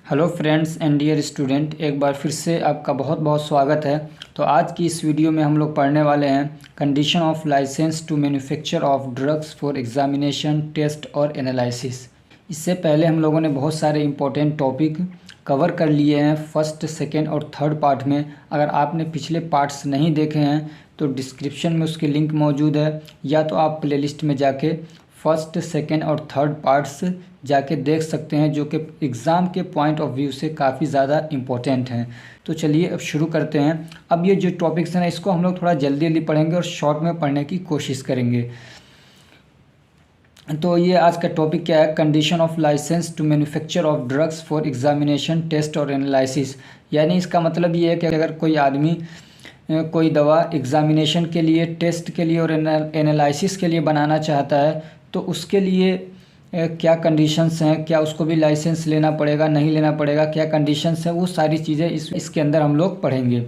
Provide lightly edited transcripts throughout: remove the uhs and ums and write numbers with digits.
Hello friends and dear student, एक बार फिर से आपका बहुत बहुत स्वागत है। तो आज की इस वीडियो में हम लोग पढ़ने वाले हैं condition of licence to manufacture of drugs for examination, test और एनालिसिस। इससे पहले हम लोगों ने बहुत सारे इंपॉर्टेंट टॉपिक कवर कर लिए हैं फर्स्ट, सेकेंड और थर्ड पार्ट में। अगर आपने पिछले पार्ट्स नहीं देखे हैं तो डिस्क्रिप्शन में उसकी लिंक मौजूद है, या तो आप प्लेलिस्ट में जाके फर्स्ट, सेकेंड और थर्ड पार्ट्स जाके देख सकते हैं, जो कि एग्ज़ाम के पॉइंट ऑफ व्यू से काफ़ी ज़्यादा इम्पोर्टेंट हैं। तो चलिए अब शुरू करते हैं। अब ये जो टॉपिक्स हैं ना, इसको हम लोग थोड़ा जल्दी जल्दी पढ़ेंगे और शॉर्ट में पढ़ने की कोशिश करेंगे। तो ये आज का टॉपिक क्या है? Condition of licence to manufacture of drugs for examination, test और एनालिसिस। यानी इसका मतलब ये है कि अगर कोई आदमी कोई दवा एग्जामिनेशन के लिए, टेस्ट के लिए और एनालिसिस के लिए बनाना चाहता है तो उसके लिए क्या कंडीशंस हैं, क्या उसको भी लाइसेंस लेना पड़ेगा, नहीं लेना पड़ेगा, क्या कंडीशंस हैं, वो सारी चीज़ें इसके अंदर हम लोग पढ़ेंगे।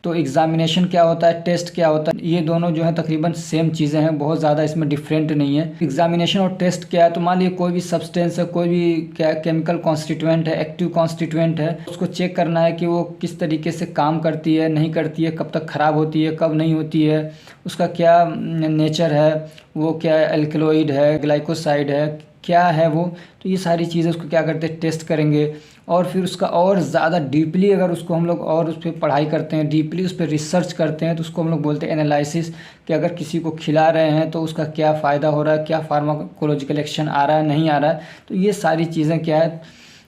तो एग्जामिनेशन क्या होता है, टेस्ट क्या होता है, ये दोनों जो है तकरीबन सेम चीज़ें हैं, बहुत ज़्यादा इसमें डिफरेंट नहीं है। एग्जामिनेशन और टेस्ट क्या है, तो मान लीजिए कोई भी सब्सटेंस है, कोई भी क्या केमिकल कॉन्स्टिट्यूएंट है, एक्टिव कॉन्स्टिट्यूएंट है, उसको चेक करना है कि वो किस तरीके से काम करती है, नहीं करती है, कब तक ख़राब होती है, कब नहीं होती है, उसका क्या नेचर है, वो क्या एल्कलॉइड है, ग्लाइकोसाइड है, क्या है वो। तो ये सारी चीज़ें उसको क्या करते हैं, टेस्ट करेंगे। और फिर उसका और ज़्यादा डीपली अगर उसको हम लोग और उस पर पढ़ाई करते हैं, डीपली उस पर रिसर्च करते हैं, तो उसको हम लोग बोलते हैं एनालिसिस। कि अगर किसी को खिला रहे हैं तो उसका क्या फ़ायदा हो रहा है, क्या फार्माकोलॉजिकल एक्शन आ रहा है, नहीं आ रहा है, तो ये सारी चीज़ें क्या है,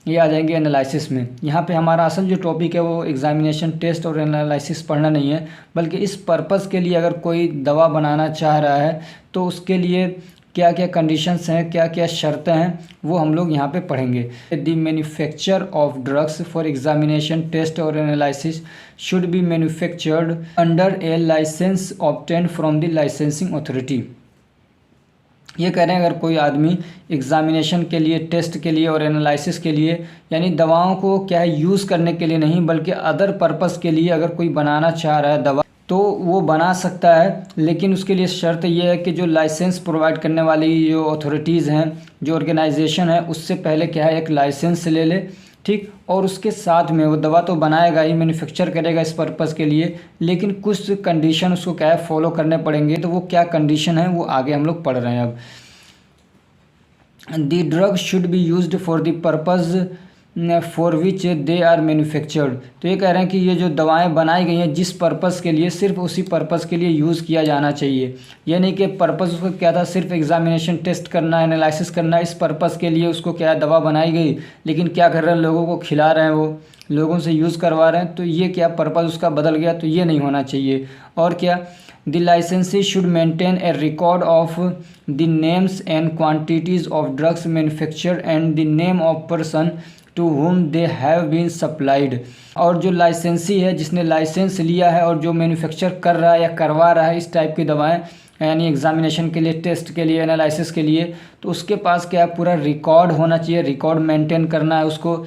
ये आ जाएंगे एनालिसिस में। यहाँ पे हमारा असल जो टॉपिक है वो एग्जामिनेशन, टेस्ट और एनालिसिस पढ़ना नहीं है, बल्कि इस पर्पज़ के लिए अगर कोई दवा बनाना चाह रहा है तो उसके लिए क्या क्या कंडीशंस हैं, क्या क्या शर्तें हैं, वो हम लोग यहाँ पे पढ़ेंगे। The manufacture of drugs for examination, test और analysis should be manufactured under a licence obtained from the licensing authority. ये कह रहे हैं अगर कोई आदमी एग्जामिनेशन के लिए, टेस्ट के लिए और एनालिसिस के लिए, यानी दवाओं को क्या है यूज़ करने के लिए नहीं बल्कि अदर पर्पस के लिए अगर कोई बनाना चाह रहा है दवा, तो वो बना सकता है। लेकिन उसके लिए शर्त ये है कि जो लाइसेंस प्रोवाइड करने वाली जो अथॉरिटीज़ हैं, जो ऑर्गेनाइजेशन है, उससे पहले क्या है एक लाइसेंस ले ले, ठीक। और उसके साथ में वो दवा तो बनाएगा ही, मैन्युफैक्चर करेगा इस पर्पज़ के लिए, लेकिन कुछ कंडीशन उसको क्या है फॉलो करने पड़ेंगे। तो वो क्या कंडीशन है वो आगे हम लोग पढ़ रहे हैं अब। The drug should be used for the purpose for which they are manufactured. तो ये कह रहे हैं कि ये जो दवाएं बनाई गई हैं जिस पर्पज़ के लिए, सिर्फ उसी पर्पज़ के लिए यूज़ किया जाना चाहिए। ये नहीं कि पर्पज़ उसको क्या था, सिर्फ एग्जामिनेशन, टेस्ट करना, एनालिसिस करना, इस पर्पज़ के लिए उसको क्या दवा बनाई गई, लेकिन क्या कर रहे हैं, लोगों को खिला रहे हैं, वो लोगों से यूज़ करवा रहे हैं, तो ये क्या पर्पज़ उसका बदल गया, तो ये नहीं होना चाहिए। और क्या, the licensee should maintain a record of the names and quantities of drugs manufactured and the name of person to whom they have been supplied. और जो लाइसेंसी है, जिसने लाइसेंस लिया है और जो मैन्युफैक्चर कर रहा है या करवा रहा है इस टाइप की दवाएं, यानी एग्जामिनेशन के लिए, टेस्ट के लिए, एनालिसिस के लिए, तो उसके पास क्या पूरा रिकॉर्ड होना चाहिए। रिकॉर्ड मेंटेन करना है उसको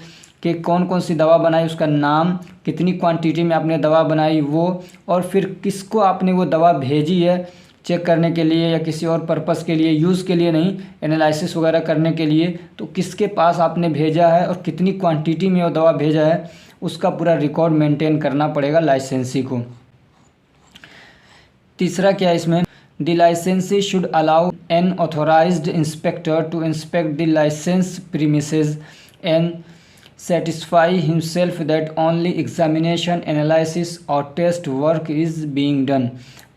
कि कौन कौन सी दवा बनाई, उसका नाम, कितनी क्वांटिटी में आपने दवा बनाई वो, और फिर किसको आपने वो दवा भेजी है चेक करने के लिए या किसी और पर्पस के लिए, यूज़ के लिए नहीं, एनालिसिस वगैरह करने के लिए, तो किसके पास आपने भेजा है और कितनी क्वांटिटी में वो दवा भेजा है, उसका पूरा रिकॉर्ड मेंटेन करना पड़ेगा लाइसेंसी को। तीसरा क्या है इसमें, the licensee should allow an authorised inspector to inspect the licence premises and satisfy himself that only examination, analysis और test work is being done.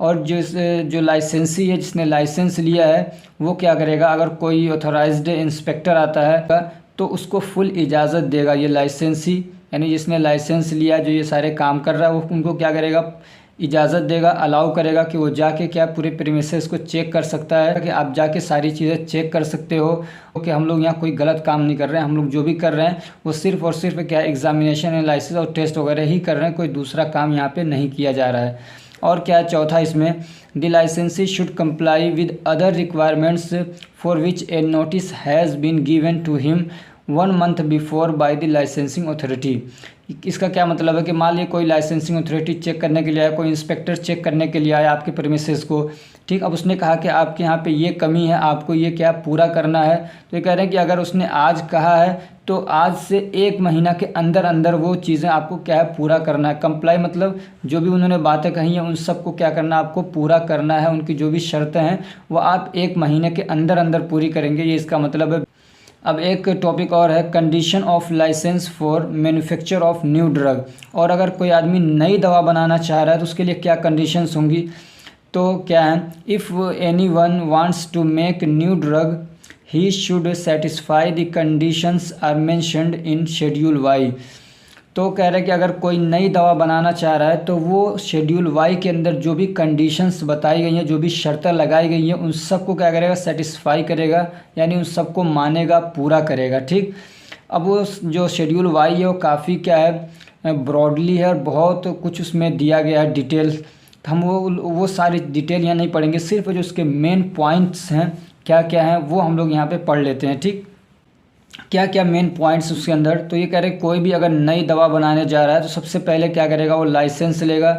और जो लाइसेंसी है, जिसने लाइसेंस लिया है, वो क्या करेगा, अगर कोई ऑथोराइज्ड इंस्पेक्टर आता है तो उसको फुल इजाज़त देगा ये लाइसेंसी, यानी जिसने लाइसेंस लिया, जो ये सारे काम कर रहा है, वो उनको क्या करेगा, इजाज़त देगा, अलाउ करेगा कि वो जाके क्या पूरे प्रीमिसेस को चेक कर सकता है, कि आप जाके सारी चीज़ें चेक कर सकते हो कि हम लोग यहाँ कोई गलत काम नहीं कर रहे हैं, हम लोग जो भी कर रहे हैं वो सिर्फ और सिर्फ क्या एग्जामिनेशन, एनालिसिस और टेस्ट वगैरह ही कर रहे हैं, कोई दूसरा काम यहाँ पे नहीं किया जा रहा है। और क्या चौथा इसमें, the licensee should comply with other requirements for which a notice has been given to him 1 month before by the licensing authority. इसका क्या मतलब है कि मान लीजिए कोई लाइसेंसिंग अथॉरिटी चेक करने के लिए आया, कोई इंस्पेक्टर चेक करने के लिए आया आपके प्रीमिसेस को, ठीक। अब उसने कहा कि आपके यहाँ पे ये कमी है, आपको ये क्या पूरा करना है। तो ये कह रहे हैं कि अगर उसने आज कहा है तो आज से 1 महीना के अंदर अंदर वो चीज़ें आपको क्या है पूरा करना है। कंप्लाई मतलब जो भी उन्होंने बातें कही हैं उन सबको क्या करना है, आपको पूरा करना है। उनकी जो भी शर्तें हैं वो आप 1 महीने के अंदर अंदर पूरी करेंगे, ये इसका मतलब है। अब एक टॉपिक और है, condition of licence for manufacture of new drug. और अगर कोई आदमी नई दवा बनाना चाह रहा है तो उसके लिए क्या कंडीशंस होंगी। तो क्या है, if anyone wants to make new drug he should satisfy the conditions are mentioned in schedule Y. तो कह रहे हैं कि अगर कोई नई दवा बनाना चाह रहा है तो वो शेड्यूल वाई के अंदर जो भी कंडीशंस बताई गई हैं, जो भी शर्तें लगाई गई हैं, उन सबको क्या करेगा, सेटिस्फाई करेगा, यानी उन सबको मानेगा, पूरा करेगा। ठीक, अब वो जो शेड्यूल वाई है वो काफ़ी क्या है, ब्रॉडली है और बहुत कुछ उसमें दिया गया है डिटेल्स। हम वो सारी डिटेल यहाँ नहीं पढ़ेंगे, सिर्फ जो उसके मेन पॉइंट्स हैं क्या क्या हैं वो हम लोग यहाँ पे पढ़ लेते हैं। ठीक, क्या क्या मेन पॉइंट्स उसके अंदर। तो ये कह रहे हैं कोई भी अगर नई दवा बनाने जा रहा है तो सबसे पहले क्या करेगा, वो लाइसेंस लेगा।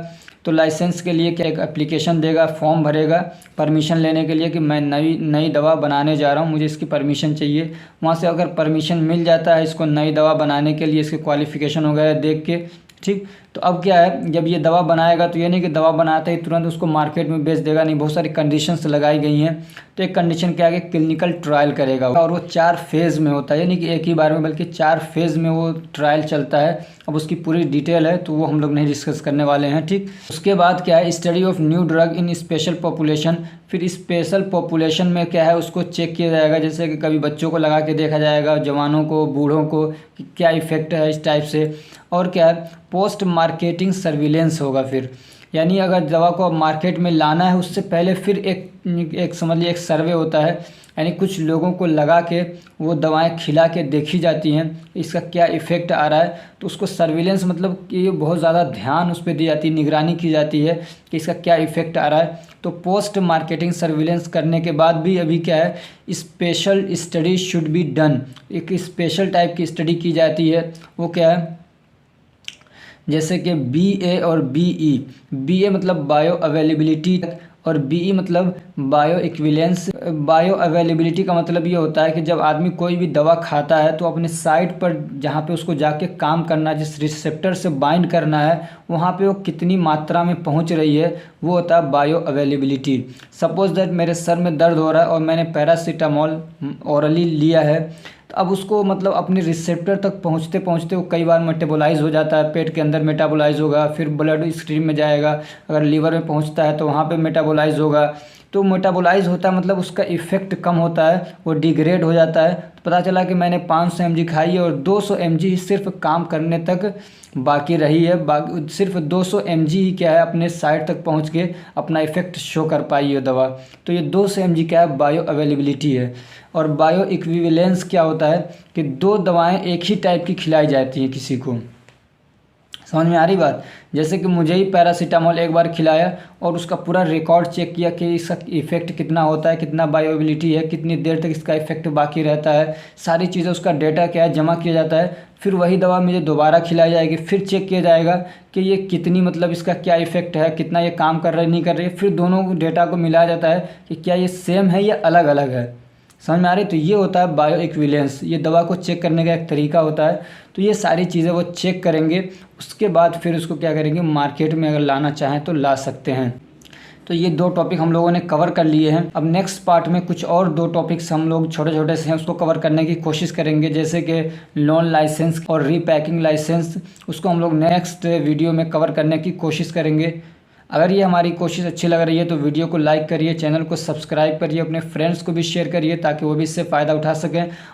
तो लाइसेंस के लिए क्या, एक एप्लीकेशन देगा, फॉर्म भरेगा परमिशन लेने के लिए कि मैं नई दवा बनाने जा रहा हूँ, मुझे इसकी परमिशन चाहिए। वहाँ से अगर परमिशन मिल जाता है इसको नई दवा बनाने के लिए, इसके क्वालिफ़िकेशन वगैरह देख के, ठीक, तो अब क्या है, जब ये दवा बनाएगा तो ये नहीं कि दवा बनाते ही तुरंत उसको मार्केट में बेच देगा, नहीं, बहुत सारी कंडीशंस लगाई गई हैं। तो एक कंडीशन क्या है कि क्लिनिकल ट्रायल करेगा और वो 4 फेज़ में होता है, यानी कि एक ही बार में बल्कि 4 फेज़ में वो ट्रायल चलता है। अब उसकी पूरी डिटेल है तो वो हम लोग नहीं डिस्कस करने वाले हैं। ठीक, उसके बाद क्या है, study of new drug in special population. फिर स्पेशल पॉपुलेशन में क्या है, उसको चेक किया जाएगा, जैसे कि कभी बच्चों को लगा के देखा जाएगा, जवानों को, बूढ़ों को, कि क्या इफ़ेक्ट है इस टाइप से। और क्या है, पोस्ट मार्केटिंग सर्विलेंस होगा फिर, यानी अगर दवा को मार्केट में लाना है उससे पहले फिर एक समझ लीजिए एक सर्वे होता है, यानी कुछ लोगों को लगा के वो दवाएं खिला के देखी जाती हैं इसका क्या इफ़ेक्ट आ रहा है। तो उसको सर्विलेंस मतलब कि बहुत ज़्यादा ध्यान उस पर दी जाती है, निगरानी की जाती है कि इसका क्या इफ़ेक्ट आ रहा है। तो पोस्ट मार्केटिंग सर्विलेंस करने के बाद भी अभी क्या है, special study should be done. एक स्पेशल टाइप की स्टडी की जाती है, वो क्या है, जैसे कि BA और BE। BA मतलब बायो अवेलेबिलिटी और BE मतलब बायो इक्विलेंस। बायो अवेलेबिलिटी का मतलब ये होता है कि जब आदमी कोई भी दवा खाता है तो अपने साइट पर जहाँ पे उसको जाके काम करना है, जिस रिसेप्टर से बाइंड करना है, वहाँ पे वो कितनी मात्रा में पहुँच रही है, वो होता है बायो अवेलेबिलिटी। सपोज़ दैट मेरे सर में दर्द हो रहा है और मैंने पैरासीटामोल ओरली लिया है, तो अब उसको मतलब अपने रिसेप्टर तक पहुँचते पहुँचते वो कई बार मेटाबोलाइज हो जाता है, पेट के अंदर मेटाबोलाइज होगा, फिर ब्लड स्ट्रीम में जाएगा, अगर लीवर में पहुँचता है तो वहाँ पे मेटाबोलाइज होगा। तो मेटाबोलाइज होता है मतलब उसका इफ़ेक्ट कम होता है, वो डिग्रेड हो जाता है। तो पता चला कि मैंने 500 mg खाई है और 200 mg ही सिर्फ काम करने तक बाकी रही है, बाकी सिर्फ 200 mg ही क्या है अपने साइड तक पहुंच के अपना इफ़ेक्ट शो कर पाई है दवा। तो ये 200 mg क्या है, बायो अवेलेबिलिटी है। और बायो इक्विवेलेंस क्या होता है कि 2 दवाएं एक ही टाइप की खिलाई जाती हैं किसी को। समझ में आ रही बात। जैसे कि मुझे ही पैरासीटामोल एक बार खिलाया और उसका पूरा रिकॉर्ड चेक किया कि इसका इफ़ेक्ट कितना होता है, कितना बायोबिलिटी है, कितनी देर तक इसका इफ़ेक्ट बाकी रहता है, सारी चीज़ें उसका डेटा क्या है जमा किया जाता है। फिर वही दवा मुझे दोबारा खिलाई जाएगी, फिर चेक किया जाएगा कि ये कितनी मतलब इसका क्या इफ़ेक्ट है, कितना ये काम कर रहा है नहीं कर रही है। फिर दोनों डेटा को मिलाया जाता है कि क्या ये सेम है या अलग अलग है। समझ में आ रही। तो ये होता है बायो इक्विवेलेंस, ये दवा को चेक करने का एक तरीका होता है। तो ये सारी चीज़ें वो चेक करेंगे, उसके बाद फिर उसको क्या करेंगे, मार्केट में अगर लाना चाहें तो ला सकते हैं। तो ये 2 टॉपिक हम लोगों ने कवर कर लिए हैं। अब नेक्स्ट पार्ट में कुछ और 2 टॉपिक्स हम लोग छोटे छोटे से हैं उसको कवर करने की कोशिश करेंगे, जैसे कि लोन लाइसेंस और रीपैकिंग लाइसेंस, उसको हम लोग नेक्स्ट वीडियो में कवर करने की कोशिश करेंगे। अगर ये हमारी कोशिश अच्छी लग रही है तो वीडियो को लाइक करिए, चैनल को सब्सक्राइब करिए, अपने फ्रेंड्स को भी शेयर करिए ताकि वो भी इससे फ़ायदा उठा सकें।